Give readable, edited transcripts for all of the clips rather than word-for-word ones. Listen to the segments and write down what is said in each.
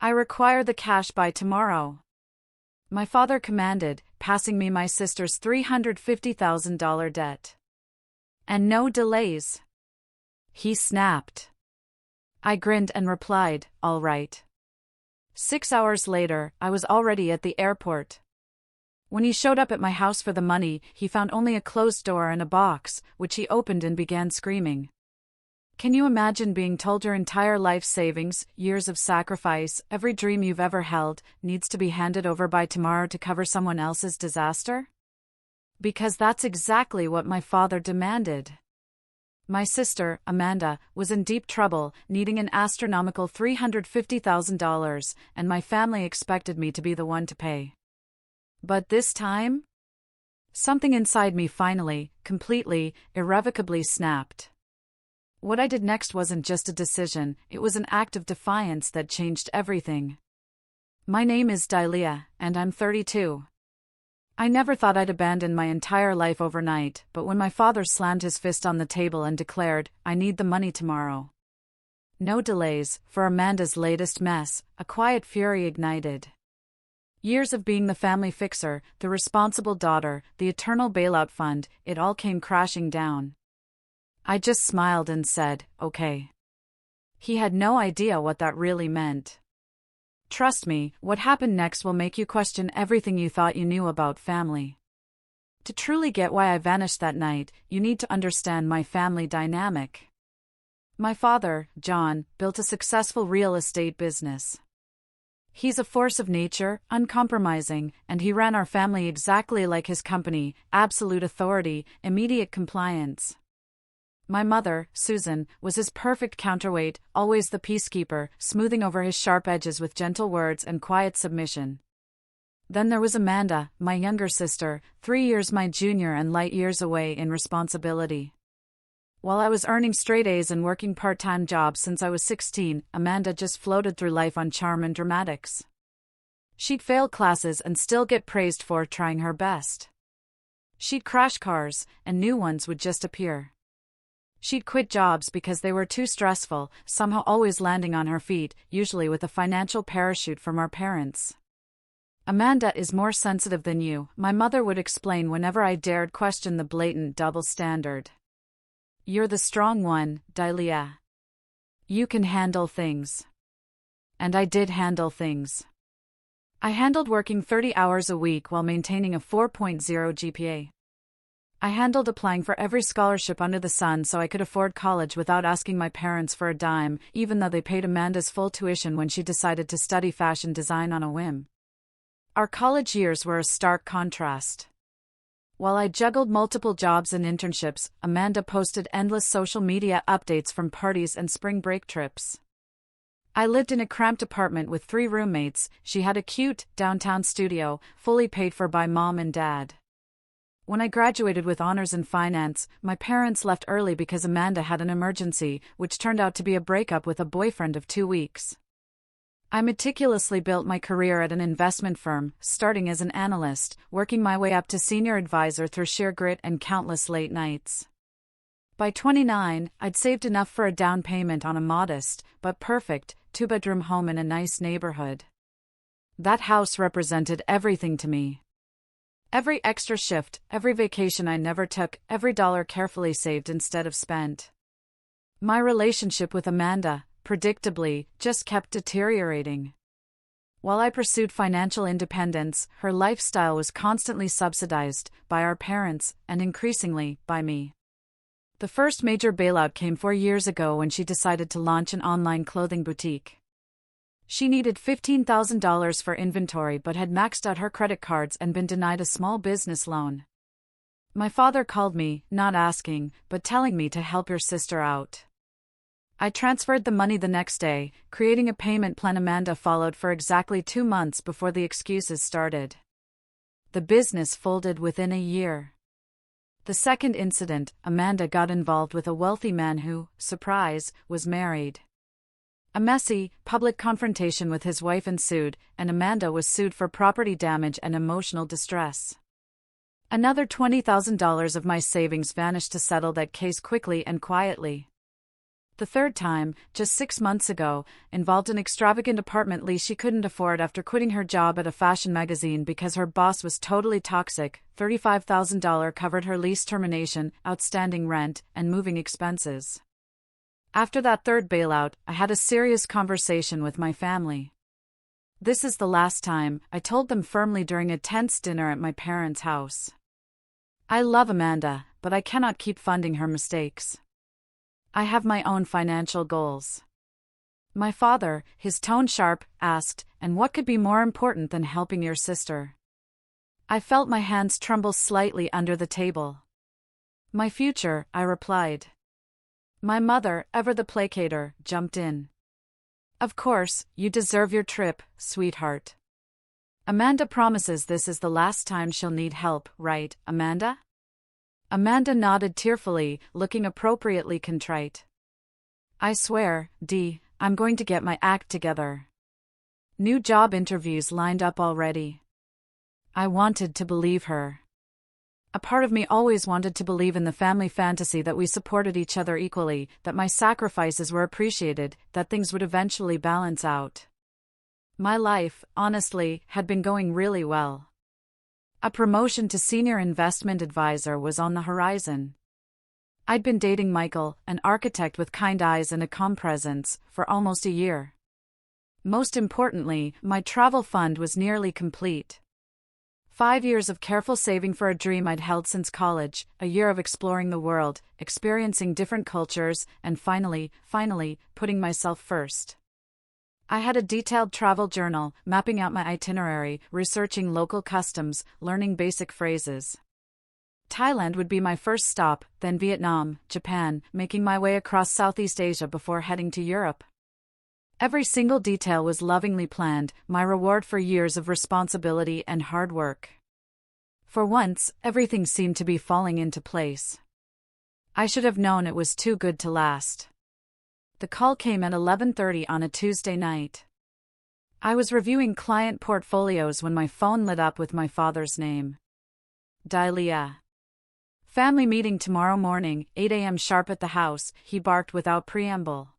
I require the cash by tomorrow," my father commanded, passing me my sister's $350,000 debt. "And no delays," he snapped. I grinned and replied, "All right." 6 hours later, I was already at the airport. When he showed up at my house for the money, he found only a closed door and a box, which he opened and began screaming. Can you imagine being told your entire life savings, years of sacrifice, every dream you've ever held, needs to be handed over by tomorrow to cover someone else's disaster? Because that's exactly what my father demanded. My sister, Amanda, was in deep trouble, needing an astronomical $350,000, and my family expected me to be the one to pay. But this time? Something inside me finally, completely, irrevocably snapped. What I did next wasn't just a decision, it was an act of defiance that changed everything. My name is Dalia, and I'm 32. I never thought I'd abandon my entire life overnight, but when my father slammed his fist on the table and declared, "I need the money tomorrow." No delays, for Amanda's latest mess, a quiet fury ignited. Years of being the family fixer, the responsible daughter, the eternal bailout fund, it all came crashing down. I just smiled and said, "Okay." He had no idea what that really meant. Trust me, what happened next will make you question everything you thought you knew about family. To truly get why I vanished that night, you need to understand my family dynamic. My father, John, built a successful real estate business. He's a force of nature, uncompromising, and he ran our family exactly like his company: absolute authority, immediate compliance. My mother, Susan, was his perfect counterweight, always the peacekeeper, smoothing over his sharp edges with gentle words and quiet submission. Then there was Amanda, my younger sister, 3 years my junior and light years away in responsibility. While I was earning straight A's and working part-time jobs since I was 16, Amanda just floated through life on charm and dramatics. She'd fail classes and still get praised for trying her best. She'd crash cars, and new ones would just appear. She'd quit jobs because they were too stressful, somehow always landing on her feet, usually with a financial parachute from our parents. "Amanda is more sensitive than you," my mother would explain whenever I dared question the blatant double standard. "You're the strong one, Dalia. You can handle things." And I did handle things. I handled working 30 hours a week while maintaining a 4.0 GPA. I handled applying for every scholarship under the sun so I could afford college without asking my parents for a dime, even though they paid Amanda's full tuition when she decided to study fashion design on a whim. Our college years were a stark contrast. While I juggled multiple jobs and internships, Amanda posted endless social media updates from parties and spring break trips. I lived in a cramped apartment with 3 roommates. She had a cute, downtown studio, fully paid for by mom and dad. When I graduated with honors in finance, my parents left early because Amanda had an emergency, which turned out to be a breakup with a boyfriend of 2 weeks. I meticulously built my career at an investment firm, starting as an analyst, working my way up to senior advisor through sheer grit and countless late nights. By 29, I'd saved enough for a down payment on a modest, but perfect, 2-bedroom home in a nice neighborhood. That house represented everything to me. Every extra shift, every vacation I never took, every dollar carefully saved instead of spent. My relationship with Amanda, predictably, just kept deteriorating. While I pursued financial independence, her lifestyle was constantly subsidized by our parents, and increasingly, by me. The first major bailout came 4 years ago when she decided to launch an online clothing boutique. She needed $15,000 for inventory but had maxed out her credit cards and been denied a small business loan. My father called me, not asking, but telling me to help your sister out. I transferred the money the next day, creating a payment plan. Amanda followed for exactly 2 months before the excuses started. The business folded within a year. The second incident, Amanda got involved with a wealthy man who, surprise, was married. A messy, public confrontation with his wife ensued, and Amanda was sued for property damage and emotional distress. Another $20,000 of my savings vanished to settle that case quickly and quietly. The third time, just 6 months ago, involved an extravagant apartment lease she couldn't afford after quitting her job at a fashion magazine because her boss was totally toxic. $35,000 covered her lease termination, outstanding rent, and moving expenses. After that third bailout, I had a serious conversation with my family. This is the last time, I told them firmly during a tense dinner at my parents' house. I love Amanda, but I cannot keep funding her mistakes. I have my own financial goals. My father, his tone sharp, asked, "And what could be more important than helping your sister?" I felt my hands tremble slightly under the table. "My future," I replied. My mother, ever the placater, jumped in. "Of course, you deserve your trip, sweetheart. Amanda promises this is the last time she'll need help, right, Amanda?" Amanda nodded tearfully, looking appropriately contrite. "I swear, Dee, I'm going to get my act together." New job interviews lined up already. I wanted to believe her. A part of me always wanted to believe in the family fantasy that we supported each other equally, that my sacrifices were appreciated, that things would eventually balance out. My life, honestly, had been going really well. A promotion to senior investment advisor was on the horizon. I'd been dating Michael, an architect with kind eyes and a calm presence, for almost a year. Most importantly, my travel fund was nearly complete. 5 years of careful saving for a dream I'd held since college, a year of exploring the world, experiencing different cultures, and finally, putting myself first. I had a detailed travel journal, mapping out my itinerary, researching local customs, learning basic phrases. Thailand would be my first stop, then Vietnam, Japan, making my way across Southeast Asia before heading to Europe. Every single detail was lovingly planned, my reward for years of responsibility and hard work. For once, everything seemed to be falling into place. I should have known it was too good to last. The call came at 11:30 on a Tuesday night. I was reviewing client portfolios when my phone lit up with my father's name. Dahlia. "Family meeting tomorrow morning, 8 a.m. sharp at the house," he barked without preamble.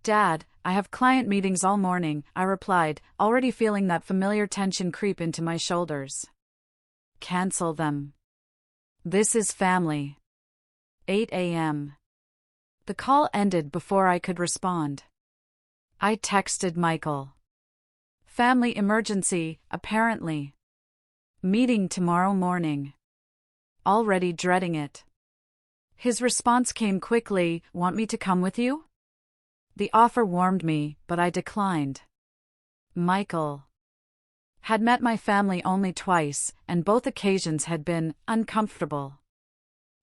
"Dad, I have client meetings all morning," I replied, already feeling that familiar tension creep into my shoulders. "Cancel them. This is family." 8 a.m. The call ended before I could respond. I texted Michael. "Family emergency, apparently. Meeting tomorrow morning." Already dreading it. His response came quickly, "Want me to come with you?" The offer warmed me, but I declined. Michael had met my family only twice, and both occasions had been uncomfortable.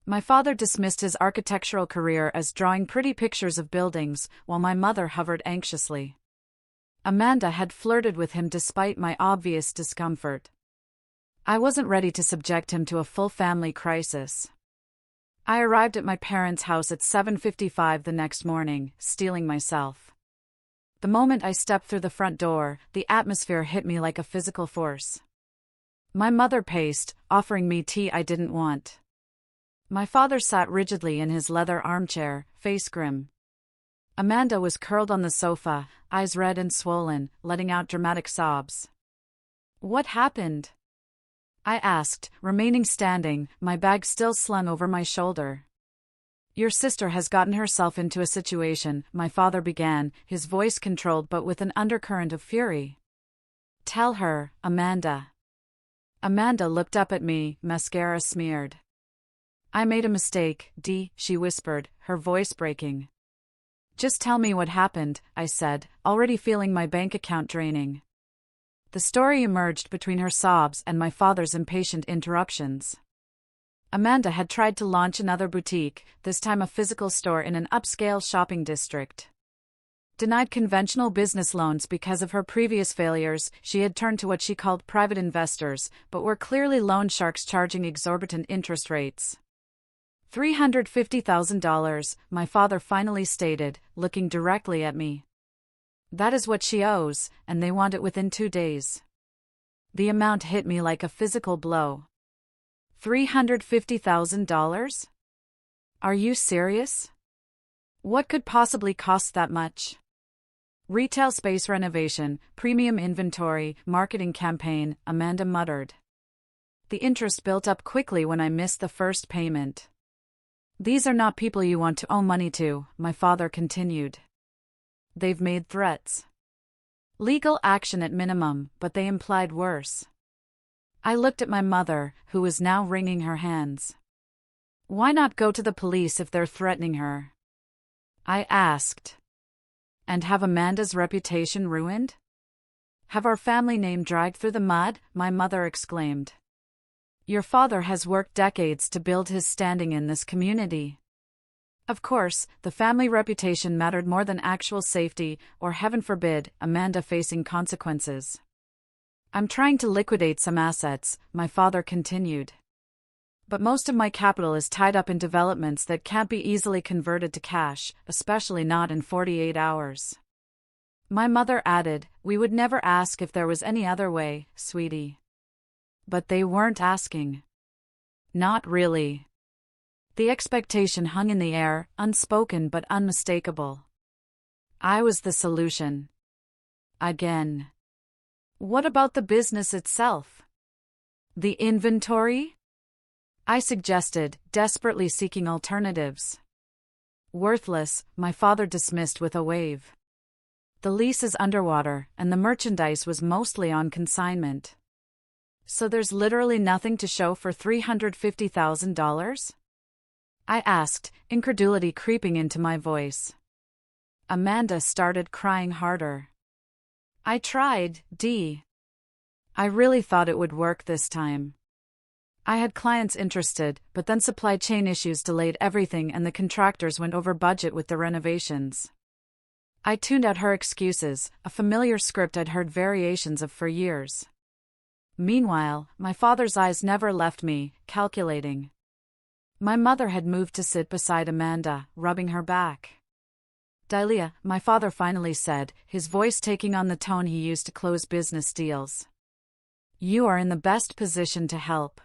My father dismissed his architectural career as drawing pretty pictures of buildings, while my mother hovered anxiously. Amanda had flirted with him despite my obvious discomfort. I wasn't ready to subject him to a full family crisis. I arrived at my parents' house at 7:55 the next morning, steeling myself. The moment I stepped through the front door, the atmosphere hit me like a physical force. My mother paced, offering me tea I didn't want. My father sat rigidly in his leather armchair, face grim. Amanda was curled on the sofa, eyes red and swollen, letting out dramatic sobs. "What happened?" I asked, remaining standing, my bag still slung over my shoulder. "Your sister has gotten herself into a situation," my father began, his voice controlled but with an undercurrent of fury. "Tell her, Amanda." Amanda looked up at me, mascara smeared. "I made a mistake, Dee," she whispered, her voice breaking. "Just tell me what happened," I said, already feeling my bank account draining. The story emerged between her sobs and my father's impatient interruptions. Amanda had tried to launch another boutique, this time a physical store in an upscale shopping district. Denied conventional business loans because of her previous failures, she had turned to what she called private investors, but were clearly loan sharks charging exorbitant interest rates. $350,000, my father finally stated, looking directly at me. "That is what she owes, and they want it within 2 days." The amount hit me like a physical blow. $350,000? Are you serious? What could possibly cost that much? Retail space renovation, premium inventory, marketing campaign, Amanda muttered. The interest built up quickly when I missed the first payment. These are not people you want to owe money to, my father continued. They've made threats. Legal action at minimum, but they implied worse. I looked at my mother, who was now wringing her hands. Why not go to the police if they're threatening her? I asked. And have Amanda's reputation ruined? Have our family name dragged through the mud? My mother exclaimed. Your father has worked decades to build his standing in this community. Of course, the family reputation mattered more than actual safety, or heaven forbid, Amanda facing consequences. I'm trying to liquidate some assets, my father continued. But most of my capital is tied up in developments that can't be easily converted to cash, especially not in 48 hours. My mother added, we would never ask if there was any other way, sweetie. But they weren't asking. Not really. The expectation hung in the air, unspoken but unmistakable. I was the solution. Again. What about the business itself? The inventory? I suggested, desperately seeking alternatives. Worthless, my father dismissed with a wave. The lease is underwater, and the merchandise was mostly on consignment. So there's literally nothing to show for $350,000? I asked, incredulity creeping into my voice. Amanda started crying harder. I tried, Dee. I really thought it would work this time. I had clients interested, but then supply chain issues delayed everything and the contractors went over budget with the renovations. I tuned out her excuses, a familiar script I'd heard variations of for years. Meanwhile, my father's eyes never left me, calculating. My mother had moved to sit beside Amanda, rubbing her back. Dahlia, my father finally said, his voice taking on the tone he used to close business deals. You are in the best position to help.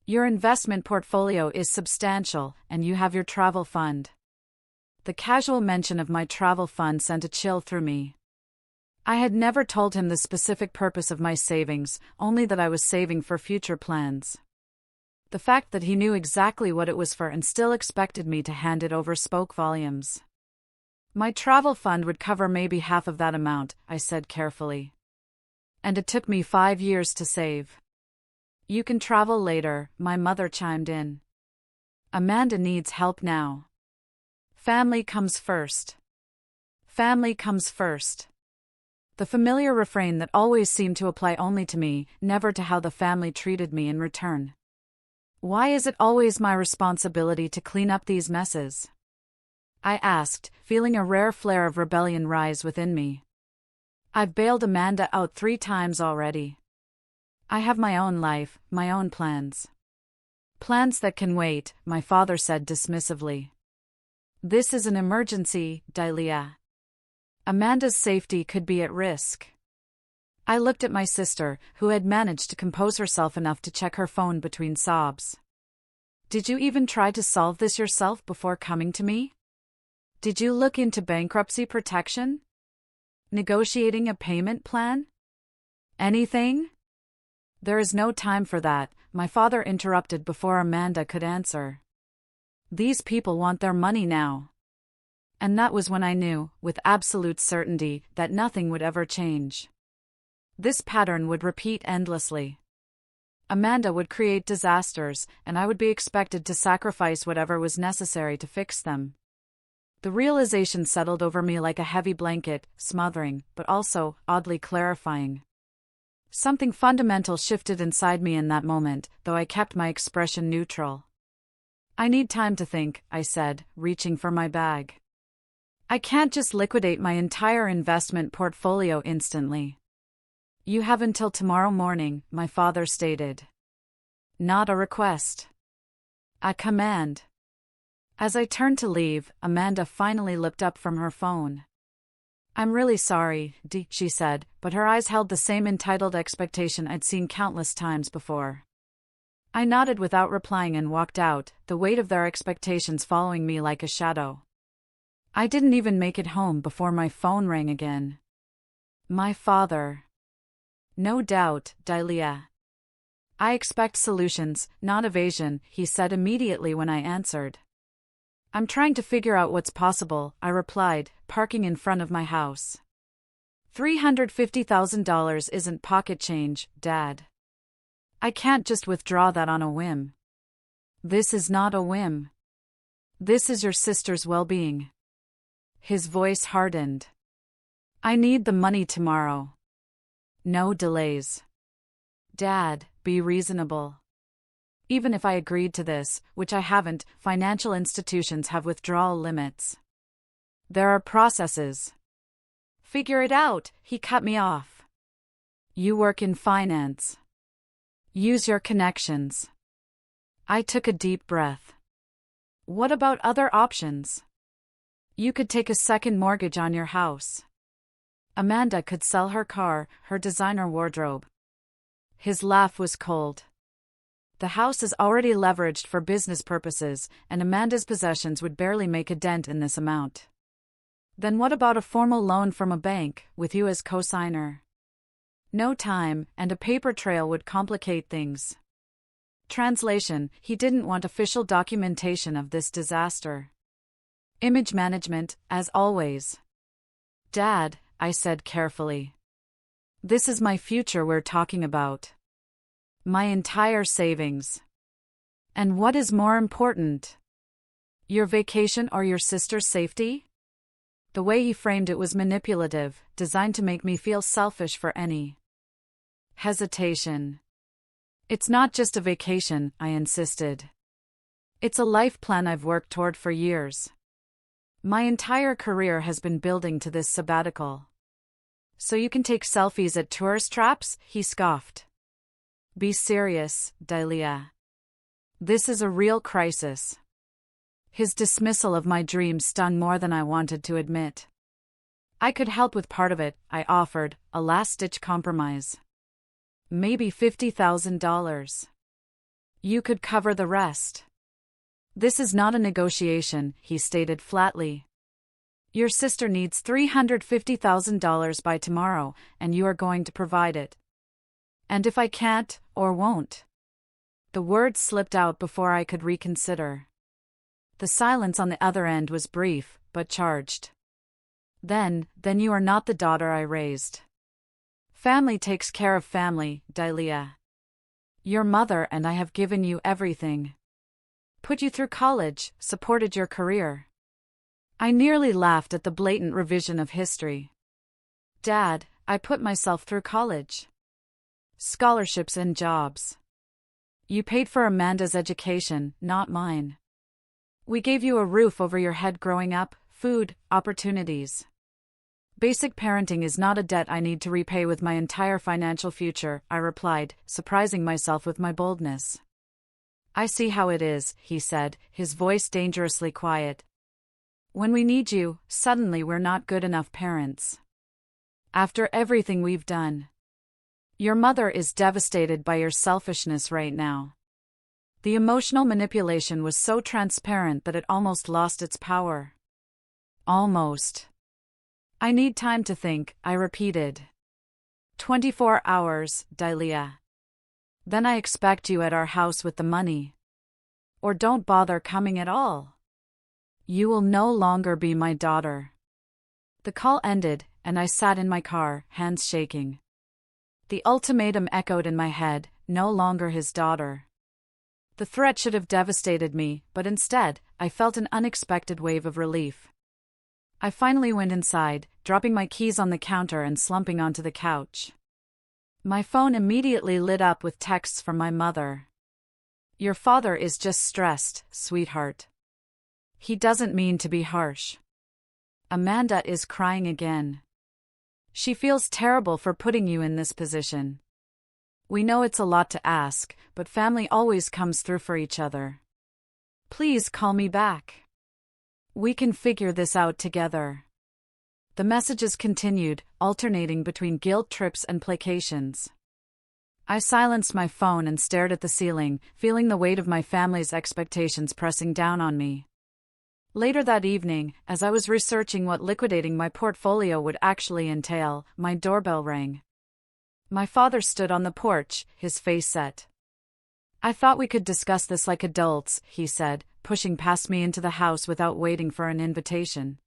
Your investment portfolio is substantial, and you have your travel fund. The casual mention of my travel fund sent a chill through me. I had never told him the specific purpose of my savings, only that I was saving for future plans. The fact that he knew exactly what it was for and still expected me to hand it over spoke volumes. My travel fund would cover maybe half of that amount, I said carefully. And it took me 5 years to save. You can travel later, my mother chimed in. Amanda needs help now. Family comes first. Family comes first. The familiar refrain that always seemed to apply only to me, never to how the family treated me in return. Why is it always my responsibility to clean up these messes? I asked, feeling a rare flare of rebellion rise within me. I've bailed Amanda out 3 times already. I have my own life, my own plans. Plans that can wait, my father said dismissively. This is an emergency, Dahlia. Amanda's safety could be at risk. I looked at my sister, who had managed to compose herself enough to check her phone between sobs. Did you even try to solve this yourself before coming to me? Did you look into bankruptcy protection? Negotiating a payment plan? Anything? There is no time for that, my father interrupted before Amanda could answer. These people want their money now. And that was when I knew, with absolute certainty, that nothing would ever change. This pattern would repeat endlessly. Amanda would create disasters, and I would be expected to sacrifice whatever was necessary to fix them. The realization settled over me like a heavy blanket, smothering, but also, oddly clarifying. Something fundamental shifted inside me in that moment, though I kept my expression neutral. I need time to think, I said, reaching for my bag. I can't just liquidate my entire investment portfolio instantly. You have until tomorrow morning, my father stated. Not a request. A command. As I turned to leave, Amanda finally looked up from her phone. I'm really sorry, Dee, she said, but her eyes held the same entitled expectation I'd seen countless times before. I nodded without replying and walked out, the weight of their expectations following me like a shadow. I didn't even make it home before my phone rang again. My father. No doubt, Dalia. I expect solutions, not evasion, he said immediately when I answered. I'm trying to figure out what's possible, I replied, parking in front of my house. $350,000 isn't pocket change, Dad. I can't just withdraw that on a whim. This is not a whim. This is your sister's well-being. His voice hardened. I need the money tomorrow. No delays. Dad, be reasonable. Even if I agreed to this, which I haven't, financial institutions have withdrawal limits. There are processes. Figure it out, he cut me off. You work in finance. Use your connections. I took a deep breath. What about other options? You could take a second mortgage on your house. Amanda could sell her car, her designer wardrobe. His laugh was cold. The house is already leveraged for business purposes, and Amanda's possessions would barely make a dent in this amount. Then what about a formal loan from a bank, with you as co-signer? No time, and a paper trail would complicate things. Translation: he didn't want official documentation of this disaster. Image management, as always. Dad, I said carefully. This is my future we're talking about. My entire savings. And what is more important? Your vacation or your sister's safety? The way he framed it was manipulative, designed to make me feel selfish for any hesitation. It's not just a vacation, I insisted. It's a life plan I've worked toward for years. My entire career has been building to this sabbatical. So you can take selfies at tourist traps? He scoffed. Be serious, Dalia. This is a real crisis. His dismissal of my dream stung more than I wanted to admit. I could help with part of it, I offered, a last-ditch compromise. Maybe $50,000. You could cover the rest. This is not a negotiation, he stated flatly. Your sister needs $350,000 by tomorrow, and you are going to provide it. And if I can't, or won't? The words slipped out before I could reconsider. The silence on the other end was brief, but charged. Then you are not the daughter I raised. Family takes care of family, Dalia. Your mother and I have given you everything. Put you through college, supported your career. I nearly laughed at the blatant revision of history. Dad, I put myself through college. Scholarships and jobs. You paid for Amanda's education, not mine. We gave you a roof over your head growing up, food, opportunities. Basic parenting is not a debt I need to repay with my entire financial future, I replied, surprising myself with my boldness. I see how it is, he said, his voice dangerously quiet. When we need you, suddenly we're not good enough parents. After everything we've done. Your mother is devastated by your selfishness right now. The emotional manipulation was so transparent that it almost lost its power. Almost. I need time to think, I repeated. 24 hours, Dalia. Then I expect you at our house with the money. Or don't bother coming at all. You will no longer be my daughter. The call ended, and I sat in my car, hands shaking. The ultimatum echoed in my head, no longer his daughter. The threat should have devastated me, but instead, I felt an unexpected wave of relief. I finally went inside, dropping my keys on the counter and slumping onto the couch. My phone immediately lit up with texts from my mother. Your father is just stressed, sweetheart. He doesn't mean to be harsh. Amanda is crying again. She feels terrible for putting you in this position. We know it's a lot to ask, but family always comes through for each other. Please call me back. We can figure this out together. The messages continued, alternating between guilt trips and placations. I silenced my phone and stared at the ceiling, feeling the weight of my family's expectations pressing down on me. Later that evening, as I was researching what liquidating my portfolio would actually entail, my doorbell rang. My father stood on the porch, his face set. "I thought we could discuss this like adults," he said, pushing past me into the house without waiting for an invitation.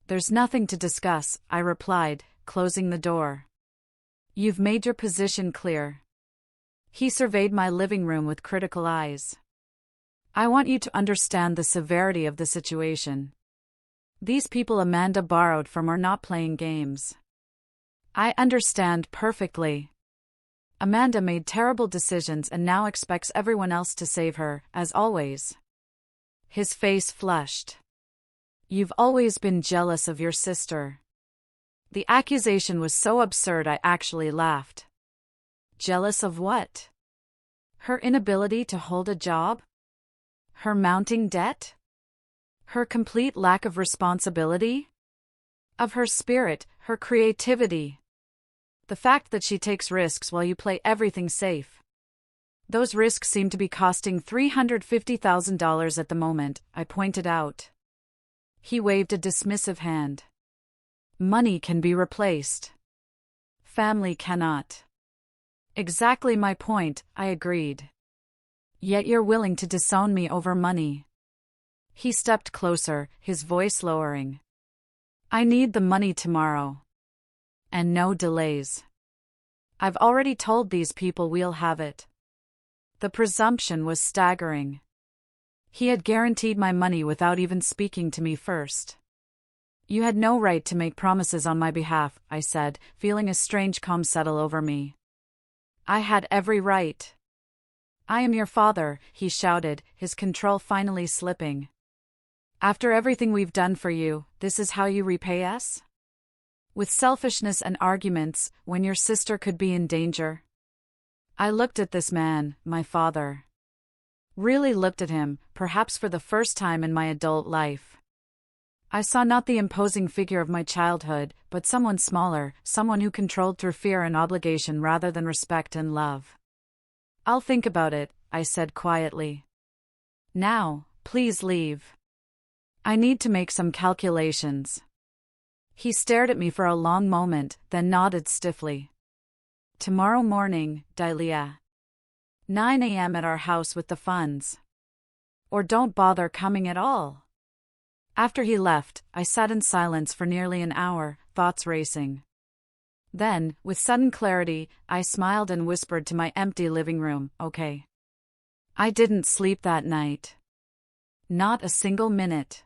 "There's nothing to discuss," I replied, closing the door. "You've made your position clear." He surveyed my living room with critical eyes. "I want you to understand the severity of the situation. These people Amanda borrowed from are not playing games." "I understand perfectly. Amanda made terrible decisions and now expects everyone else to save her, as always." His face flushed. "You've always been jealous of your sister." The accusation was so absurd I actually laughed. Jealous of what? Her inability to hold a job? Her mounting debt? Her complete lack of responsibility? Of her spirit, her creativity? The fact that she takes risks while you play everything safe. Those risks seem to be costing $350,000 at the moment, I pointed out. He waved a dismissive hand. Money can be replaced. Family cannot. Exactly my point, I agreed. Yet you're willing to disown me over money. He stepped closer, his voice lowering. I need the money tomorrow. And no delays. I've already told these people we'll have it. The presumption was staggering. He had guaranteed my money without even speaking to me first. You had no right to make promises on my behalf, I said, feeling a strange calm settle over me. I had every right. I am your father, he shouted, his control finally slipping. After everything we've done for you, this is how you repay us? With selfishness and arguments, when your sister could be in danger? I looked at this man, my father. Really looked at him, perhaps for the first time in my adult life. I saw not the imposing figure of my childhood, but someone smaller, someone who controlled through fear and obligation rather than respect and love. I'll think about it, I said quietly. Now, please leave. I need to make some calculations. He stared at me for a long moment, then nodded stiffly. Tomorrow morning, Dalia. 9 a.m. at our house with the funds. Or don't bother coming at all. After he left, I sat in silence for nearly an hour, thoughts racing. Then, with sudden clarity, I smiled and whispered to my empty living room, okay. I didn't sleep that night. Not a single minute.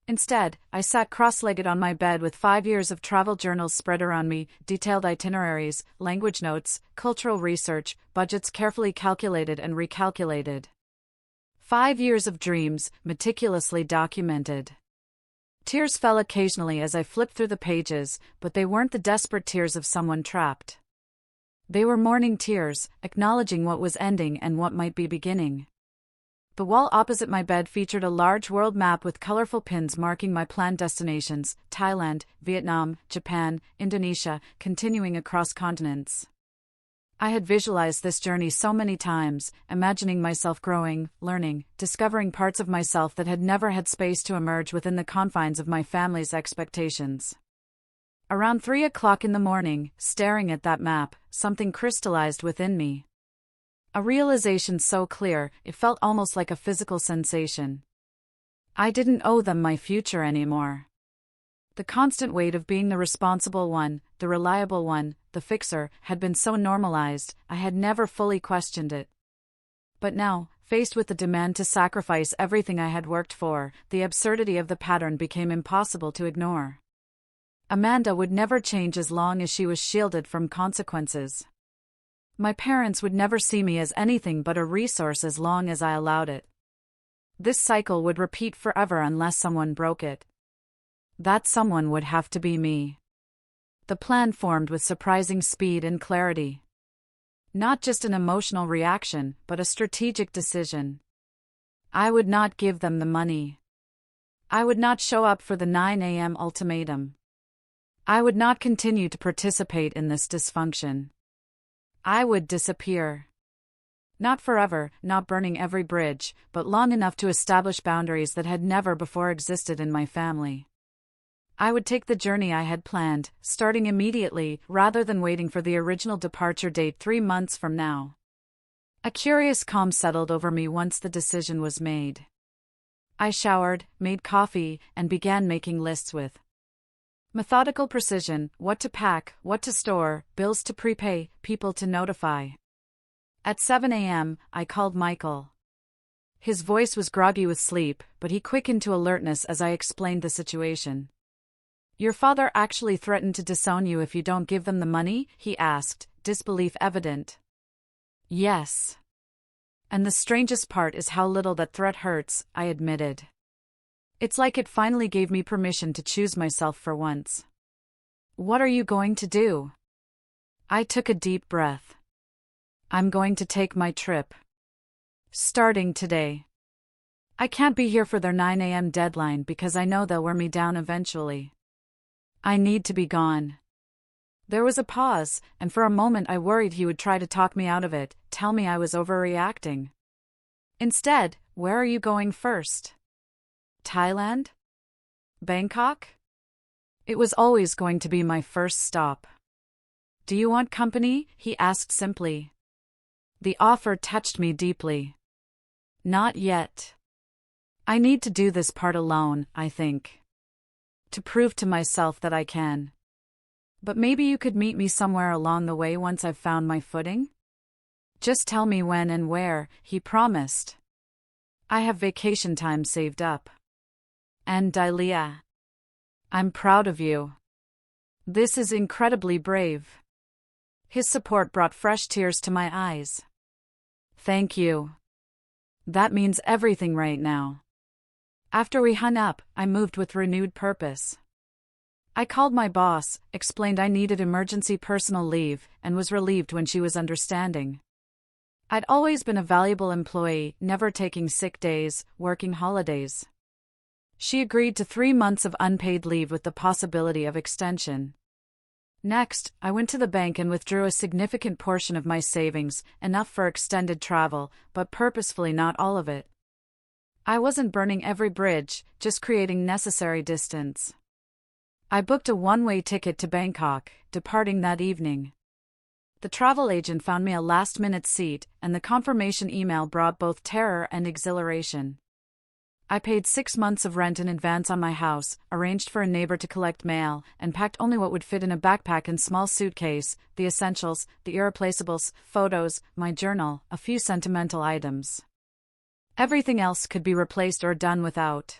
Instead, I sat cross-legged on my bed with 5 years of travel journals spread around me, detailed itineraries, language notes, cultural research, budgets carefully calculated and recalculated. 5 years of dreams, meticulously documented. Tears fell occasionally as I flipped through the pages, but they weren't the desperate tears of someone trapped. They were mourning tears, acknowledging what was ending and what might be beginning. The wall opposite my bed featured a large world map with colorful pins marking my planned destinations: Thailand, Vietnam, Japan, Indonesia, continuing across continents. I had visualized this journey so many times, imagining myself growing, learning, discovering parts of myself that had never had space to emerge within the confines of my family's expectations. Around 3 o'clock in the morning, staring at that map, something crystallized within me. A realization so clear, it felt almost like a physical sensation. I didn't owe them my future anymore. The constant weight of being the responsible one, the reliable one, the fixer, had been so normalized, I had never fully questioned it. But now, faced with the demand to sacrifice everything I had worked for, the absurdity of the pattern became impossible to ignore. Amanda would never change as long as she was shielded from consequences. My parents would never see me as anything but a resource as long as I allowed it. This cycle would repeat forever unless someone broke it. That someone would have to be me. The plan formed with surprising speed and clarity. Not just an emotional reaction, but a strategic decision. I would not give them the money. I would not show up for the 9 a.m. ultimatum. I would not continue to participate in this dysfunction. I would disappear. Not forever, not burning every bridge, but long enough to establish boundaries that had never before existed in my family. I would take the journey I had planned, starting immediately, rather than waiting for the original departure date 3 months from now. A curious calm settled over me once the decision was made. I showered, made coffee, and began making lists with methodical precision: what to pack, what to store, bills to prepay, people to notify. At 7 a.m., I called Michael. His voice was groggy with sleep, but he quickened to alertness as I explained the situation. "Your father actually threatened to disown you if you don't give them the money?" he asked, disbelief evident. "Yes. And the strangest part is how little that threat hurts," I admitted. "It's like it finally gave me permission to choose myself for once." "What are you going to do?" I took a deep breath. "I'm going to take my trip. Starting today. I can't be here for their 9 a.m. deadline because I know they'll wear me down eventually. I need to be gone." There was a pause, and for a moment I worried he would try to talk me out of it, tell me I was overreacting. Instead, "Where are you going first?" "Thailand? Bangkok?" It was always going to be my first stop. "Do you want company?" he asked simply. The offer touched me deeply. "Not yet. I need to do this part alone, I think. To prove to myself that I can. But maybe you could meet me somewhere along the way once I've found my footing?" "Just tell me when and where," he promised. "I have vacation time saved up." "And Dalia, I'm proud of you. This is incredibly brave." His support brought fresh tears to my eyes. "Thank you. That means everything right now." After we hung up, I moved with renewed purpose. I called my boss, explained I needed emergency personal leave, and was relieved when she was understanding. I'd always been a valuable employee, never taking sick days, working holidays. She agreed to 3 months of unpaid leave with the possibility of extension. Next, I went to the bank and withdrew a significant portion of my savings, enough for extended travel, but purposefully not all of it. I wasn't burning every bridge, just creating necessary distance. I booked a one-way ticket to Bangkok, departing that evening. The travel agent found me a last-minute seat, and the confirmation email brought both terror and exhilaration. I paid 6 months of rent in advance on my house, arranged for a neighbor to collect mail, and packed only what would fit in a backpack and small suitcase: the essentials, the irreplaceables, photos, my journal, a few sentimental items. Everything else could be replaced or done without.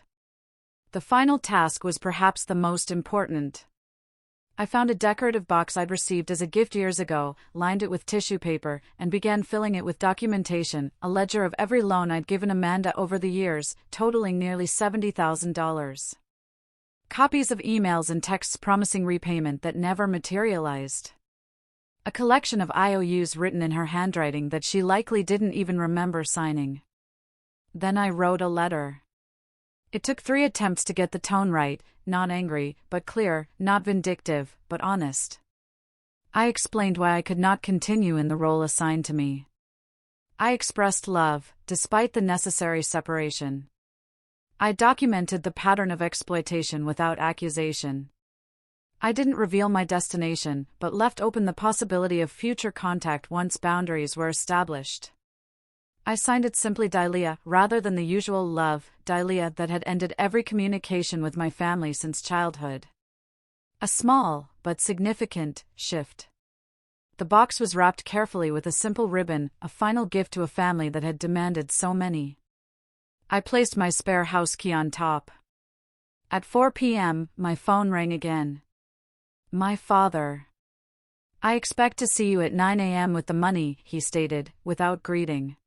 The final task was perhaps the most important. I found a decorative box I'd received as a gift years ago, lined it with tissue paper, and began filling it with documentation, a ledger of every loan I'd given Amanda over the years, totaling nearly $70,000. Copies of emails and texts promising repayment that never materialized. A collection of IOUs written in her handwriting that she likely didn't even remember signing. Then I wrote a letter. It took 3 attempts to get the tone right, not angry, but clear, not vindictive, but honest. I explained why I could not continue in the role assigned to me. I expressed love, despite the necessary separation. I documented the pattern of exploitation without accusation. I didn't reveal my destination, but left open the possibility of future contact once boundaries were established. I signed it simply Dalia, rather than the usual love, Dalia, that had ended every communication with my family since childhood. A small, but significant, shift. The box was wrapped carefully with a simple ribbon, a final gift to a family that had demanded so many. I placed my spare house key on top. At 4 p.m., my phone rang again. My father. "I expect to see you at 9 a.m. with the money," he stated, without greeting.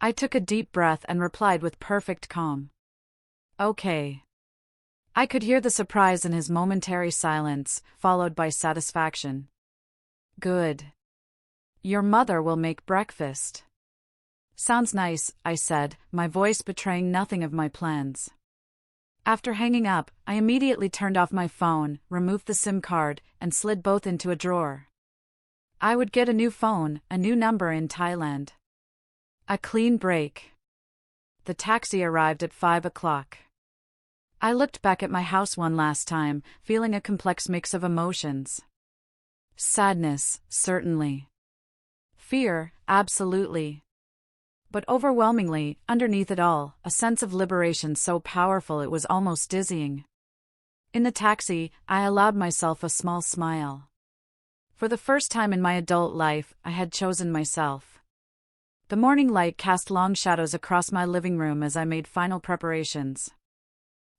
I took a deep breath and replied with perfect calm. "Okay." I could hear the surprise in his momentary silence, followed by satisfaction. "Good. Your mother will make breakfast." "Sounds nice," I said, my voice betraying nothing of my plans. After hanging up, I immediately turned off my phone, removed the SIM card, and slid both into a drawer. I would get a new phone, a new number in Thailand. A clean break. The taxi arrived at 5 o'clock. I looked back at my house one last time, feeling a complex mix of emotions. Sadness, certainly. Fear, absolutely. But overwhelmingly, underneath it all, a sense of liberation so powerful it was almost dizzying. In the taxi, I allowed myself a small smile. For the first time in my adult life, I had chosen myself. The morning light cast long shadows across my living room as I made final preparations.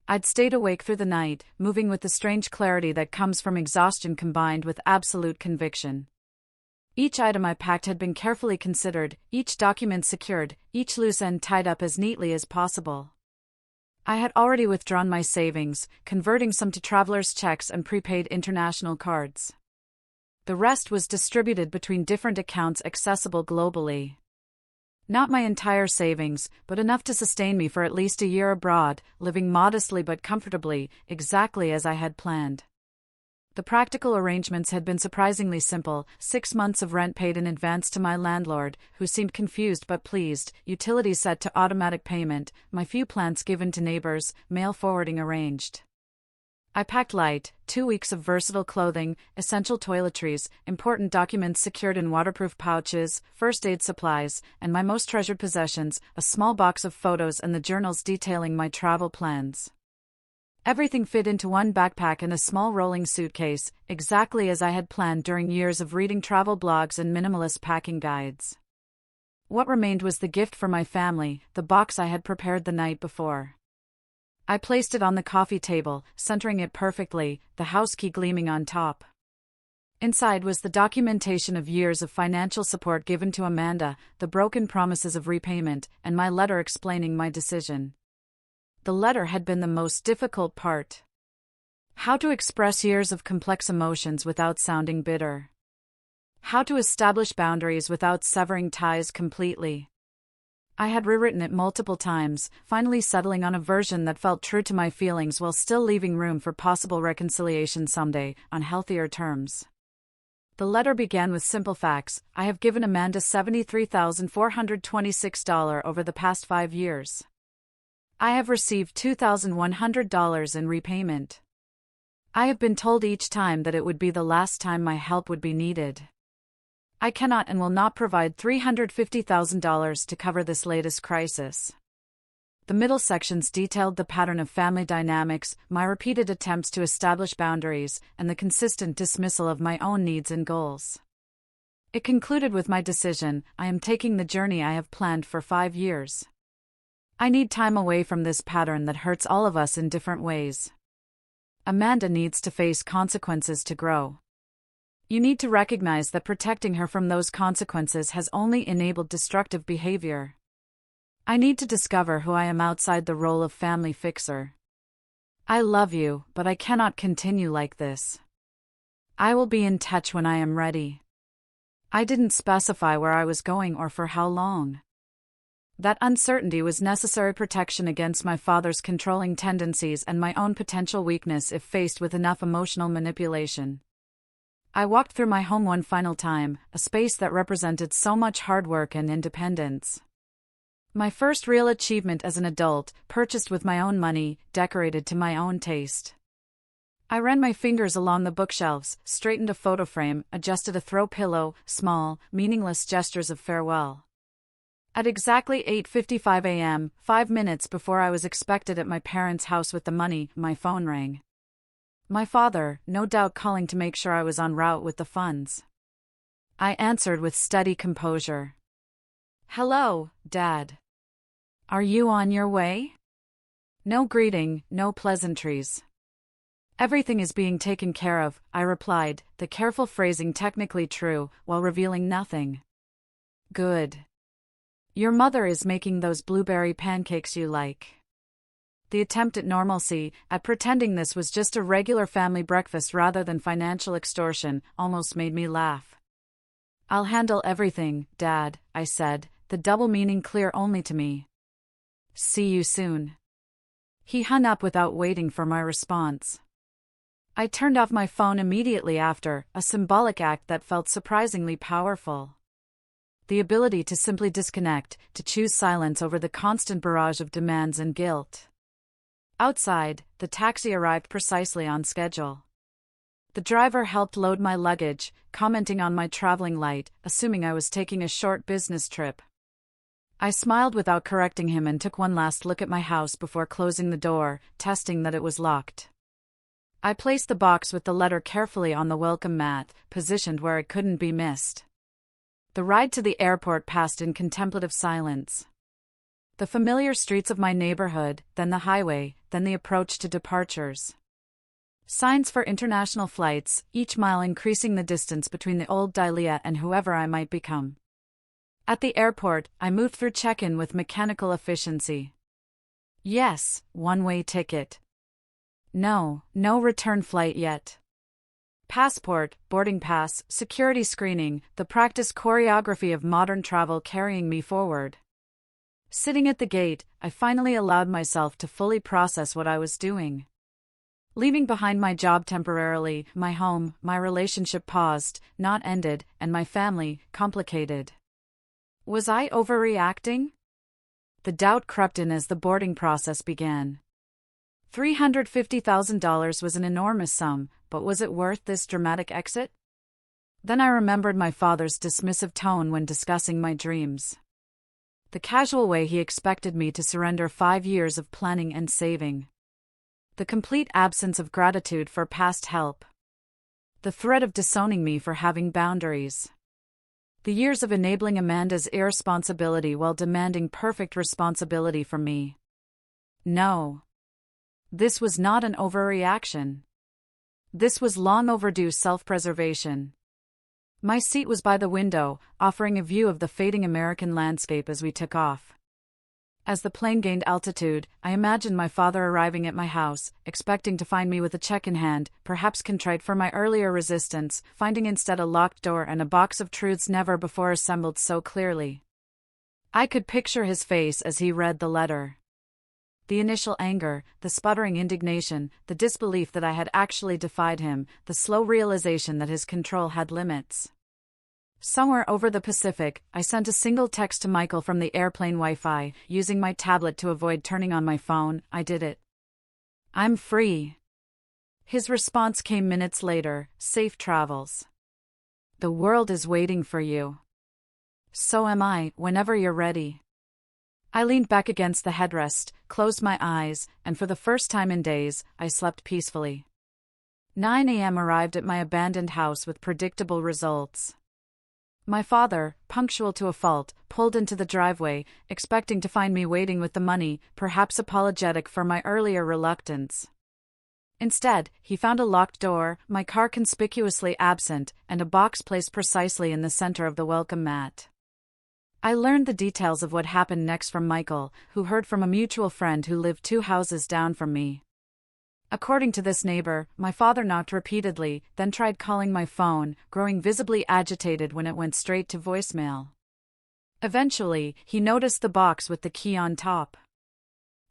I'd stayed awake through the night, moving with the strange clarity that comes from exhaustion combined with absolute conviction. Each item I packed had been carefully considered, each document secured, each loose end tied up as neatly as possible. I had already withdrawn my savings, converting some to traveler's checks and prepaid international cards. The rest was distributed between different accounts accessible globally. Not my entire savings, but enough to sustain me for at least a year abroad, living modestly but comfortably, exactly as I had planned. The practical arrangements had been surprisingly simple: 6 months of rent paid in advance to my landlord, who seemed confused but pleased, utilities set to automatic payment, my few plants given to neighbors, mail forwarding arranged. I packed light: 2 weeks of versatile clothing, essential toiletries, important documents secured in waterproof pouches, first aid supplies, and my most treasured possessions, a small box of photos and the journals detailing my travel plans. Everything fit into one backpack and a small rolling suitcase, exactly as I had planned during years of reading travel blogs and minimalist packing guides. What remained was the gift for my family, the box I had prepared the night before. I placed it on the coffee table, centering it perfectly, the house key gleaming on top. Inside was the documentation of years of financial support given to Amanda, the broken promises of repayment, and my letter explaining my decision. The letter had been the most difficult part. How to express years of complex emotions without sounding bitter. How to establish boundaries without severing ties completely. I had rewritten it multiple times, finally settling on a version that felt true to my feelings while still leaving room for possible reconciliation someday, on healthier terms. The letter began with simple facts: I have given Amanda $73,426 over the past 5 years. I have received $2,100 in repayment. I have been told each time that it would be the last time my help would be needed. I cannot and will not provide $350,000 to cover this latest crisis. The middle sections detailed the pattern of family dynamics, my repeated attempts to establish boundaries, and the consistent dismissal of my own needs and goals. It concluded with my decision: I am taking the journey I have planned for 5 years. I need time away from this pattern that hurts all of us in different ways. Amanda needs to face consequences to grow. You need to recognize that protecting her from those consequences has only enabled destructive behavior. I need to discover who I am outside the role of family fixer. I love you, but I cannot continue like this. I will be in touch when I am ready. I didn't specify where I was going or for how long. That uncertainty was necessary protection against my father's controlling tendencies and my own potential weakness if faced with enough emotional manipulation. I walked through my home one final time, a space that represented so much hard work and independence. My first real achievement as an adult, purchased with my own money, decorated to my own taste. I ran my fingers along the bookshelves, straightened a photo frame, adjusted a throw pillow, small, meaningless gestures of farewell. At exactly 8:55 a.m., 5 minutes before I was expected at my parents' house with the money, my phone rang. My father, no doubt calling to make sure I was en route with the funds. I answered with steady composure. "Hello, Dad. Are you on your way?" No greeting, no pleasantries. "Everything is being taken care of," I replied, the careful phrasing technically true, while revealing nothing. "Good. Your mother is making those blueberry pancakes you like." The attempt at normalcy, at pretending this was just a regular family breakfast rather than financial extortion, almost made me laugh. "I'll handle everything, Dad," I said, the double meaning clear only to me. "See you soon." He hung up without waiting for my response. I turned off my phone immediately after, a symbolic act that felt surprisingly powerful. The ability to simply disconnect, to choose silence over the constant barrage of demands and guilt. Outside, the taxi arrived precisely on schedule. The driver helped load my luggage, commenting on my traveling light, assuming I was taking a short business trip. I smiled without correcting him and took one last look at my house before closing the door, testing that it was locked. I placed the box with the letter carefully on the welcome mat, positioned where it couldn't be missed. The ride to the airport passed in contemplative silence. The familiar streets of my neighborhood, then the highway, then the approach to departures. Signs for international flights, each mile increasing the distance between the old Dalia and whoever I might become. At the airport, I moved through check-in with mechanical efficiency. Yes, one-way ticket. No return flight yet. Passport, boarding pass, security screening, the practice choreography of modern travel carrying me forward. Sitting at the gate, I finally allowed myself to fully process what I was doing. Leaving behind my job temporarily, my home, my relationship paused, not ended, and my family, complicated. Was I overreacting? The doubt crept in as the boarding process began. $350,000 was an enormous sum, but was it worth this dramatic exit? Then I remembered my father's dismissive tone when discussing my dreams. The casual way he expected me to surrender 5 years of planning and saving. The complete absence of gratitude for past help. The threat of disowning me for having boundaries. The years of enabling Amanda's irresponsibility while demanding perfect responsibility from me. No. This was not an overreaction. This was long overdue self-preservation. My seat was by the window, offering a view of the fading American landscape as we took off. As the plane gained altitude, I imagined my father arriving at my house, expecting to find me with a check in hand, perhaps contrite for my earlier resistance, finding instead a locked door and a box of truths never before assembled so clearly. I could picture his face as he read the letter. The initial anger, the sputtering indignation, the disbelief that I had actually defied him, the slow realization that his control had limits. Somewhere over the Pacific, I sent a single text to Michael from the airplane Wi-Fi, using my tablet to avoid turning on my phone. I did it. I'm free. His response came minutes later, safe travels. The world is waiting for you. So am I, whenever you're ready. I leaned back against the headrest, closed my eyes, and for the first time in days, I slept peacefully. 9 a.m. arrived at my abandoned house with predictable results. My father, punctual to a fault, pulled into the driveway, expecting to find me waiting with the money, perhaps apologetic for my earlier reluctance. Instead, he found a locked door, my car conspicuously absent, and a box placed precisely in the center of the welcome mat. I learned the details of what happened next from Michael, who heard from a mutual friend who lived 2 houses down from me. According to this neighbor, my father knocked repeatedly, then tried calling my phone, growing visibly agitated when it went straight to voicemail. Eventually, he noticed the box with the key on top.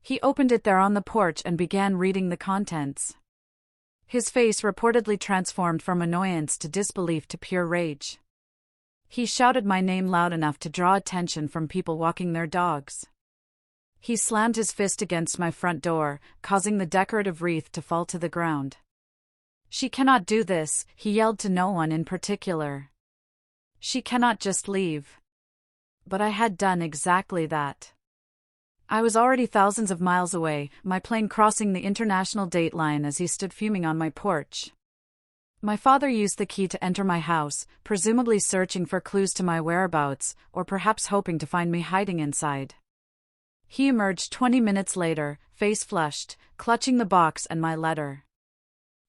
He opened it there on the porch and began reading the contents. His face reportedly transformed from annoyance to disbelief to pure rage. He shouted my name loud enough to draw attention from people walking their dogs. He slammed his fist against my front door, causing the decorative wreath to fall to the ground. She cannot do this, he yelled to no one in particular. She cannot just leave. But I had done exactly that. I was already thousands of miles away, my plane crossing the international date line as he stood fuming on my porch. My father used the key to enter my house, presumably searching for clues to my whereabouts, or perhaps hoping to find me hiding inside. He emerged 20 minutes later, face flushed, clutching the box and my letter.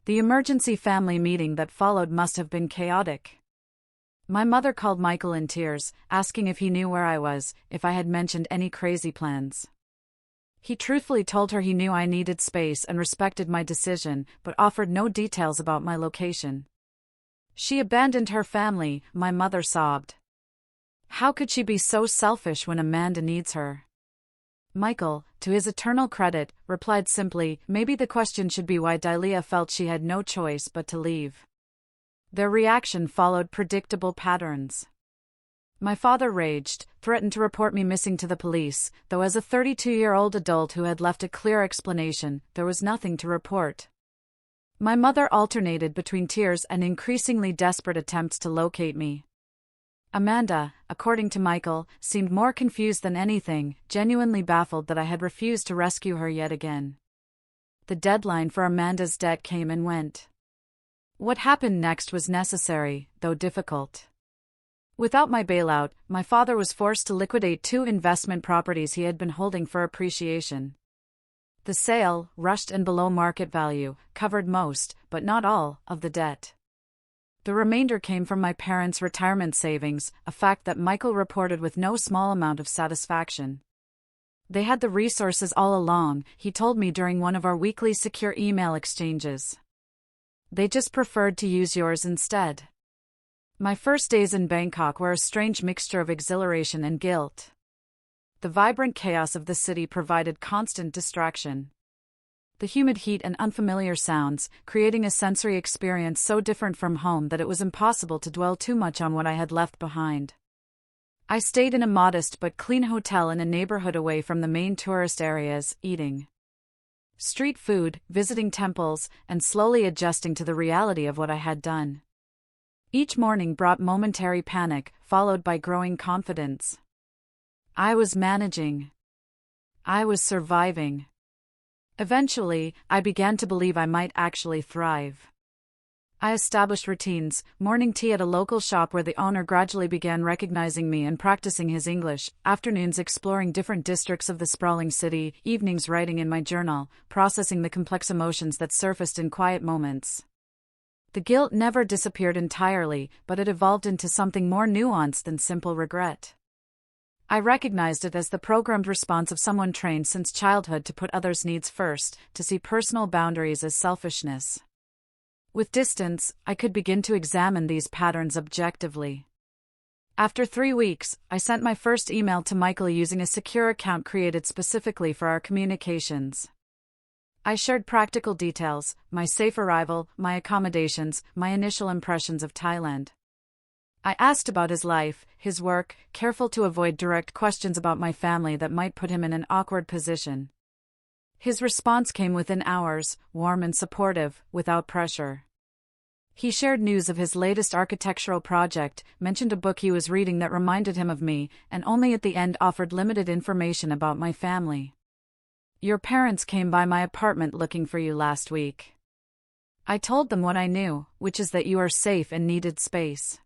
The emergency family meeting that followed must have been chaotic. My mother called Michael in tears, asking if he knew where I was, if I had mentioned any crazy plans. He truthfully told her he knew I needed space and respected my decision, but offered no details about my location. She abandoned her family, my mother sobbed. How could she be so selfish when Amanda needs her? Michael, to his eternal credit, replied simply, maybe the question should be why Dalia felt she had no choice but to leave. Their reaction followed predictable patterns. My father raged, threatened to report me missing to the police, though as a 32-year-old adult who had left a clear explanation, there was nothing to report. My mother alternated between tears and increasingly desperate attempts to locate me. Amanda, according to Michael, seemed more confused than anything, genuinely baffled that I had refused to rescue her yet again. The deadline for Amanda's debt came and went. What happened next was necessary, though difficult. Without my bailout, my father was forced to liquidate 2 investment properties he had been holding for appreciation. The sale, rushed and below market value, covered most, but not all, of the debt. The remainder came from my parents' retirement savings, a fact that Michael reported with no small amount of satisfaction. They had the resources all along, he told me during one of our weekly secure email exchanges. They just preferred to use yours instead. My first days in Bangkok were a strange mixture of exhilaration and guilt. The vibrant chaos of the city provided constant distraction. The humid heat and unfamiliar sounds, creating a sensory experience so different from home that it was impossible to dwell too much on what I had left behind. I stayed in a modest but clean hotel in a neighborhood away from the main tourist areas, eating street food, visiting temples, and slowly adjusting to the reality of what I had done. Each morning brought momentary panic, followed by growing confidence. I was managing. I was surviving. Eventually, I began to believe I might actually thrive. I established routines, morning tea at a local shop where the owner gradually began recognizing me and practicing his English, afternoons exploring different districts of the sprawling city, evenings writing in my journal, processing the complex emotions that surfaced in quiet moments. The guilt never disappeared entirely, but it evolved into something more nuanced than simple regret. I recognized it as the programmed response of someone trained since childhood to put others' needs first, to see personal boundaries as selfishness. With distance, I could begin to examine these patterns objectively. After 3 weeks, I sent my first email to Michael using a secure account created specifically for our communications. I shared practical details, my safe arrival, my accommodations, my initial impressions of Thailand. I asked about his life, his work, careful to avoid direct questions about my family that might put him in an awkward position. His response came within hours, warm and supportive, without pressure. He shared news of his latest architectural project, mentioned a book he was reading that reminded him of me, and only at the end offered limited information about my family. Your parents came by my apartment looking for you last week. I told them what I knew, which is that you are safe and needed space.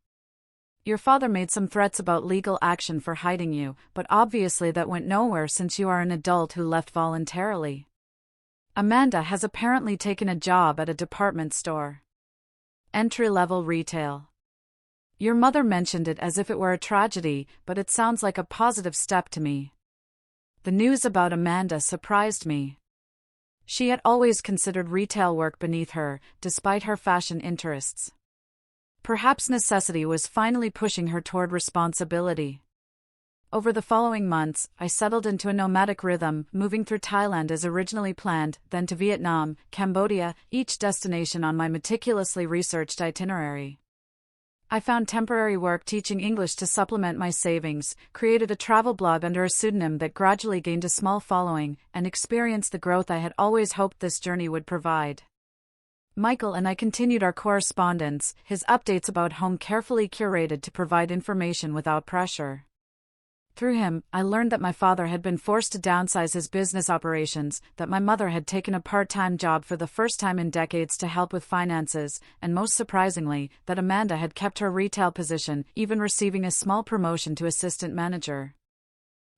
Your father made some threats about legal action for hiding you, but obviously that went nowhere since you are an adult who left voluntarily. Amanda has apparently taken a job at a department store. Entry-level retail. Your mother mentioned it as if it were a tragedy, but it sounds like a positive step to me. The news about Amanda surprised me. She had always considered retail work beneath her, despite her fashion interests. Perhaps necessity was finally pushing her toward responsibility. Over the following months, I settled into a nomadic rhythm, moving through Thailand as originally planned, then to Vietnam, Cambodia, each destination on my meticulously researched itinerary. I found temporary work teaching English to supplement my savings, created a travel blog under a pseudonym that gradually gained a small following, and experienced the growth I had always hoped this journey would provide. Michael and I continued our correspondence, his updates about home carefully curated to provide information without pressure. Through him, I learned that my father had been forced to downsize his business operations, that my mother had taken a part-time job for the first time in decades to help with finances, and most surprisingly, that Amanda had kept her retail position, even receiving a small promotion to assistant manager.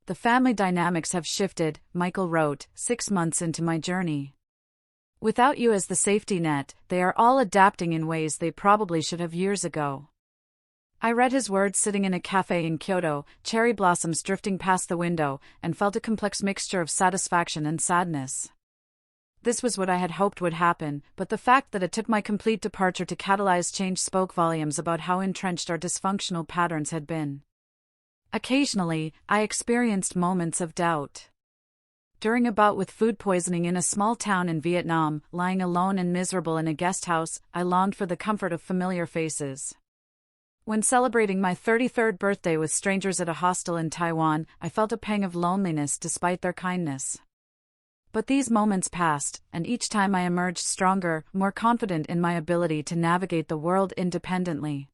The family dynamics have shifted, Michael wrote, 6 months into my journey. Without you as the safety net, they are all adapting in ways they probably should have years ago. I read his words sitting in a cafe in Kyoto, cherry blossoms drifting past the window, and felt a complex mixture of satisfaction and sadness. This was what I had hoped would happen, but the fact that it took my complete departure to catalyze change spoke volumes about how entrenched our dysfunctional patterns had been. Occasionally, I experienced moments of doubt. During a bout with food poisoning in a small town in Vietnam, lying alone and miserable in a guest house, I longed for the comfort of familiar faces. When celebrating my 33rd birthday with strangers at a hostel in Taiwan, I felt a pang of loneliness despite their kindness. But these moments passed, and each time I emerged stronger, more confident in my ability to navigate the world independently.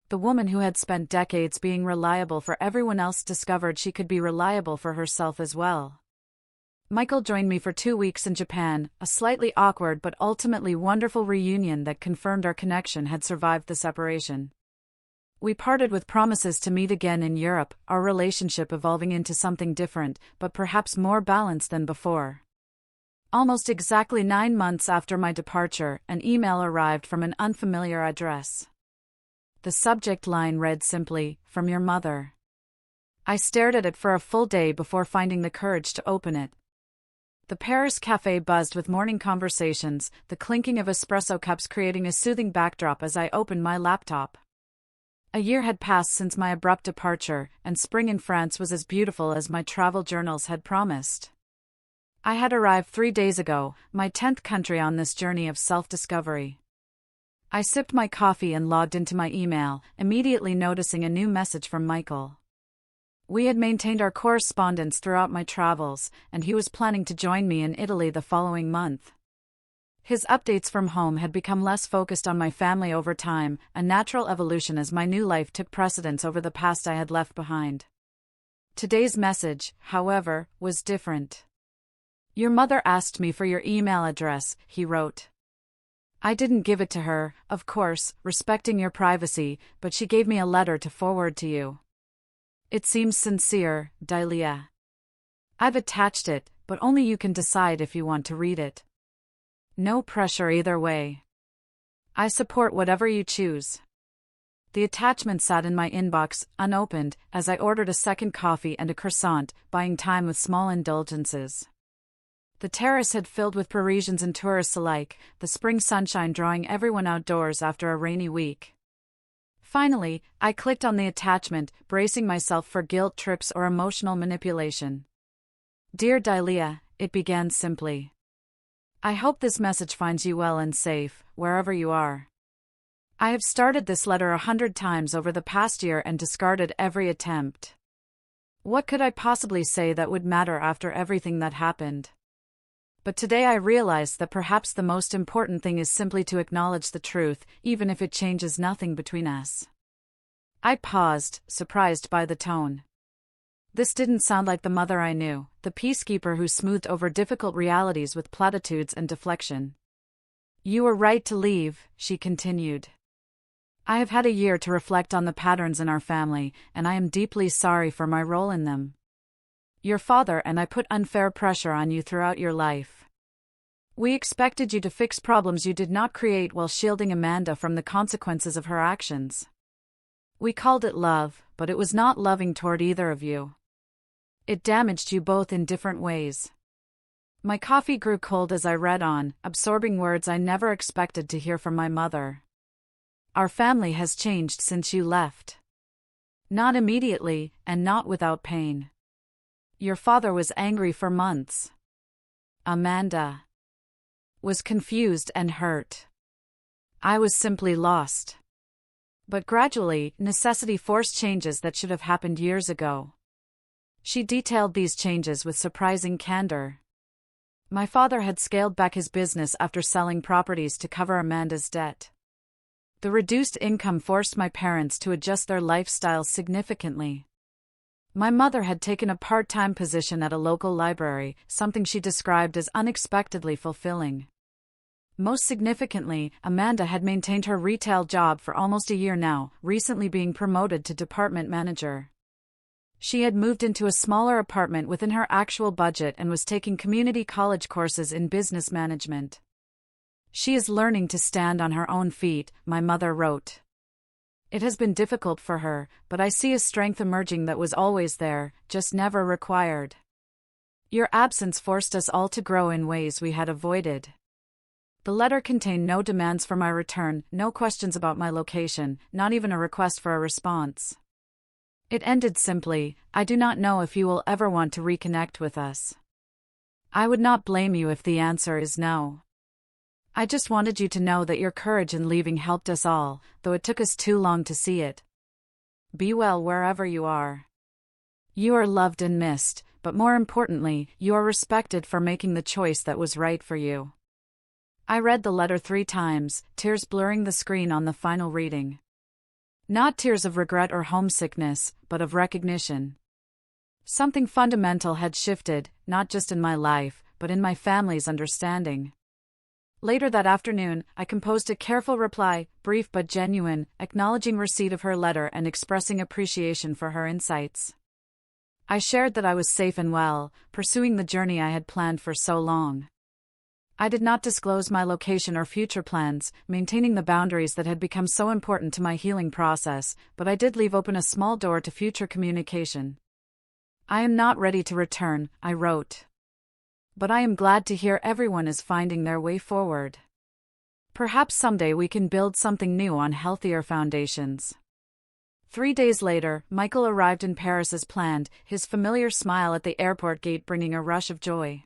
The woman who had spent decades being reliable for everyone else discovered she could be reliable for herself as well. Michael joined me for 2 weeks in Japan, a slightly awkward but ultimately wonderful reunion that confirmed our connection had survived the separation. We parted with promises to meet again in Europe, our relationship evolving into something different, but perhaps more balanced than before. Almost exactly 9 months after my departure, an email arrived from an unfamiliar address. The subject line read simply, "From your mother." I stared at it for a full day before finding the courage to open it. The Paris cafe buzzed with morning conversations, the clinking of espresso cups creating a soothing backdrop as I opened my laptop. A year had passed since my abrupt departure, and spring in France was as beautiful as my travel journals had promised. I had arrived 3 days ago, my 10th country on this journey of self-discovery. I sipped my coffee and logged into my email, immediately noticing a new message from Michael. We had maintained our correspondence throughout my travels, and he was planning to join me in Italy the following month. His updates from home had become less focused on my family over time, a natural evolution as my new life took precedence over the past I had left behind. Today's message, however, was different. "Your mother asked me for your email address," he wrote. "I didn't give it to her, of course, respecting your privacy, but she gave me a letter to forward to you. It seems sincere, Dalia. I've attached it, but only you can decide if you want to read it. No pressure either way. I support whatever you choose." The attachment sat in my inbox, unopened, as I ordered a second coffee and a croissant, buying time with small indulgences. The terrace had filled with Parisians and tourists alike, the spring sunshine drawing everyone outdoors after a rainy week. Finally, I clicked on the attachment, bracing myself for guilt trips or emotional manipulation. "Dear Dalia," it began simply. "I hope this message finds you well and safe, wherever you are. I have started this letter 100 times over the past year and discarded every attempt. What could I possibly say that would matter after everything that happened? But today I realized that perhaps the most important thing is simply to acknowledge the truth, even if it changes nothing between us." I paused, surprised by the tone. This didn't sound like the mother I knew, the peacekeeper who smoothed over difficult realities with platitudes and deflection. "You were right to leave," she continued. "I have had a year to reflect on the patterns in our family, and I am deeply sorry for my role in them. Your father and I put unfair pressure on you throughout your life. We expected you to fix problems you did not create while shielding Amanda from the consequences of her actions. We called it love, but it was not loving toward either of you. It damaged you both in different ways." My coffee grew cold as I read on, absorbing words I never expected to hear from my mother. "Our family has changed since you left. Not immediately, and not without pain. Your father was angry for months. Amanda was confused and hurt. I was simply lost. But gradually, necessity forced changes that should have happened years ago." She detailed these changes with surprising candor. My father had scaled back his business after selling properties to cover Amanda's debt. The reduced income forced my parents to adjust their lifestyles significantly. My mother had taken a part-time position at a local library, something she described as unexpectedly fulfilling. Most significantly, Amanda had maintained her retail job for almost a year now, recently being promoted to department manager. She had moved into a smaller apartment within her actual budget and was taking community college courses in business management. "She is learning to stand on her own feet," my mother wrote. "It has been difficult for her, but I see a strength emerging that was always there, just never required. Your absence forced us all to grow in ways we had avoided." The letter contained no demands for my return, no questions about my location, not even a request for a response. It ended simply, "I do not know if you will ever want to reconnect with us. I would not blame you if the answer is no." I just wanted you to know that your courage in leaving helped us all, though it took us too long to see it. Be well wherever you are. You are loved and missed, but more importantly, you are respected for making the choice that was right for you. I read the letter 3 times, tears blurring the screen on the final reading. Not tears of regret or homesickness, but of recognition. Something fundamental had shifted, not just in my life, but in my family's understanding. Later that afternoon, I composed a careful reply, brief but genuine, acknowledging receipt of her letter and expressing appreciation for her insights. I shared that I was safe and well, pursuing the journey I had planned for so long. I did not disclose my location or future plans, maintaining the boundaries that had become so important to my healing process, but I did leave open a small door to future communication. I am not ready to return, I wrote. But I am glad to hear everyone is finding their way forward. Perhaps someday we can build something new on healthier foundations. 3 days later, Michael arrived in Paris as planned, his familiar smile at the airport gate bringing a rush of joy.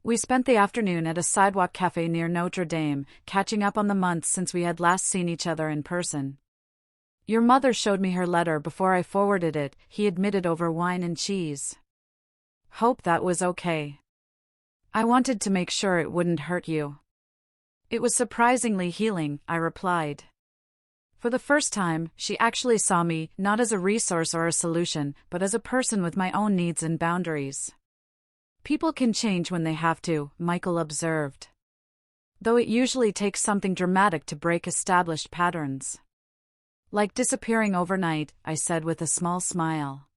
We spent the afternoon at a sidewalk cafe near Notre Dame, catching up on the months since we had last seen each other in person. Your mother showed me her letter before I forwarded it, he admitted over wine and cheese. Hope that was okay. I wanted to make sure it wouldn't hurt you. It was surprisingly healing, I replied. For the first time, she actually saw me, not as a resource or a solution, but as a person with my own needs and boundaries. People can change when they have to, Michael observed. Though it usually takes something dramatic to break established patterns. Like disappearing overnight, I said with a small smile.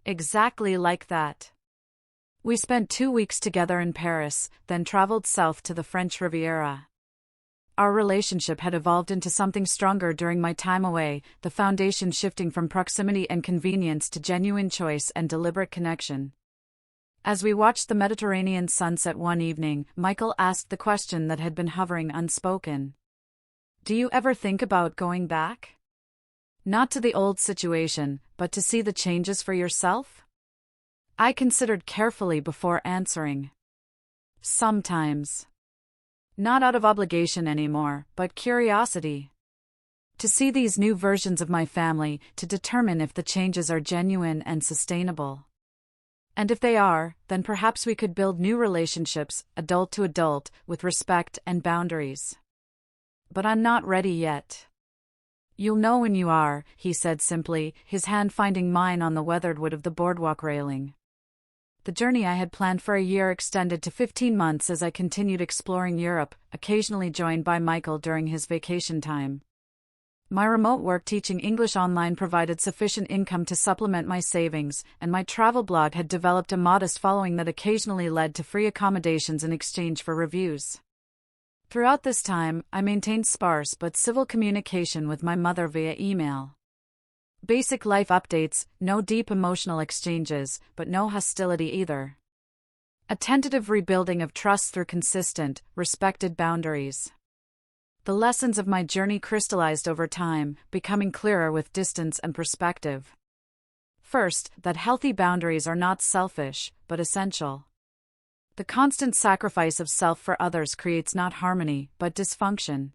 Exactly like that. We spent 2 weeks together in Paris, then traveled south to the French Riviera. Our relationship had evolved into something stronger during my time away, the foundation shifting from proximity and convenience to genuine choice and deliberate connection. As we watched the Mediterranean sunset one evening, Michael asked the question that had been hovering unspoken. Do you ever think about going back? Not to the old situation, but to see the changes for yourself? I considered carefully before answering. Sometimes. Not out of obligation anymore, but curiosity. To see these new versions of my family, to determine if the changes are genuine and sustainable. And if they are, then perhaps we could build new relationships, adult to adult, with respect and boundaries. But I'm not ready yet. You'll know when you are, he said simply, his hand finding mine on the weathered wood of the boardwalk railing. The journey I had planned for a year extended to 15 months as I continued exploring Europe, occasionally joined by Michael during his vacation time. My remote work teaching English online provided sufficient income to supplement my savings, and my travel blog had developed a modest following that occasionally led to free accommodations in exchange for reviews. Throughout this time, I maintained sparse but civil communication with my mother via email. Basic life updates, no deep emotional exchanges, but no hostility either. A tentative rebuilding of trust through consistent, respected boundaries. The lessons of my journey crystallized over time, becoming clearer with distance and perspective. First, that healthy boundaries are not selfish, but essential. The constant sacrifice of self for others creates not harmony, but dysfunction.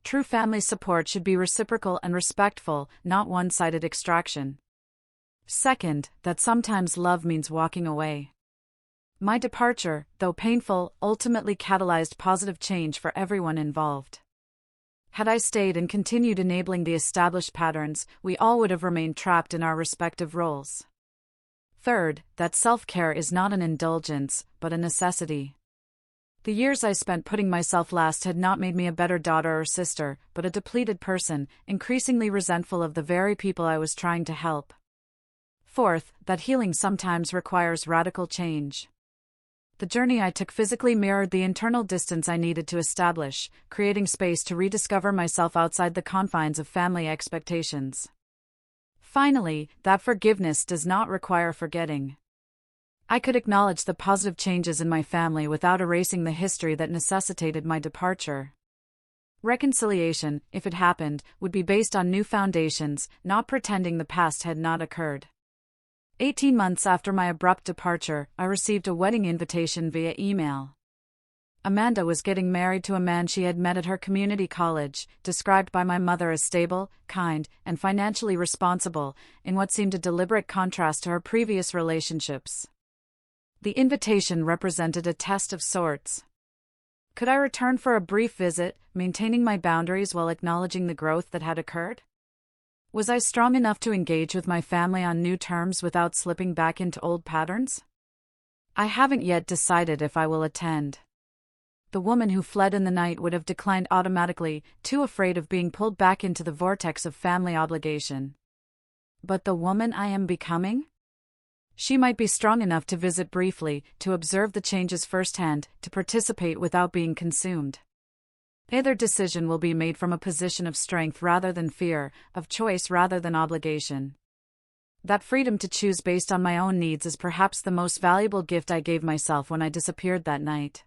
True family support should be reciprocal and respectful, not one-sided extraction. Second, that sometimes love means walking away. My departure, though painful, ultimately catalyzed positive change for everyone involved. Had I stayed and continued enabling the established patterns, we all would have remained trapped in our respective roles. Third, that self-care is not an indulgence, but a necessity. The years I spent putting myself last had not made me a better daughter or sister, but a depleted person, increasingly resentful of the very people I was trying to help. Fourth, that healing sometimes requires radical change. The journey I took physically mirrored the internal distance I needed to establish, creating space to rediscover myself outside the confines of family expectations. Finally, that forgiveness does not require forgetting. I could acknowledge the positive changes in my family without erasing the history that necessitated my departure. Reconciliation, if it happened, would be based on new foundations, not pretending the past had not occurred. 18 months after my abrupt departure, I received a wedding invitation via email. Amanda was getting married to a man she had met at her community college, described by my mother as stable, kind, and financially responsible, in what seemed a deliberate contrast to her previous relationships. The invitation represented a test of sorts. Could I return for a brief visit, maintaining my boundaries while acknowledging the growth that had occurred? Was I strong enough to engage with my family on new terms without slipping back into old patterns? I haven't yet decided if I will attend. The woman who fled in the night would have declined automatically, too afraid of being pulled back into the vortex of family obligation. But the woman I am becoming? She might be strong enough to visit briefly, to observe the changes firsthand, to participate without being consumed. Either decision will be made from a position of strength rather than fear, of choice rather than obligation. That freedom to choose based on my own needs is perhaps the most valuable gift I gave myself when I disappeared that night.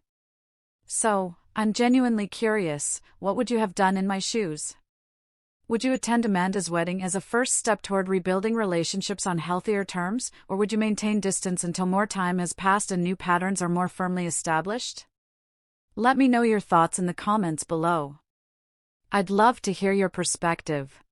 So, I'm genuinely curious, what would you have done in my shoes? Would you attend Amanda's wedding as a first step toward rebuilding relationships on healthier terms, or would you maintain distance until more time has passed and new patterns are more firmly established? Let me know your thoughts in the comments below. I'd love to hear your perspective.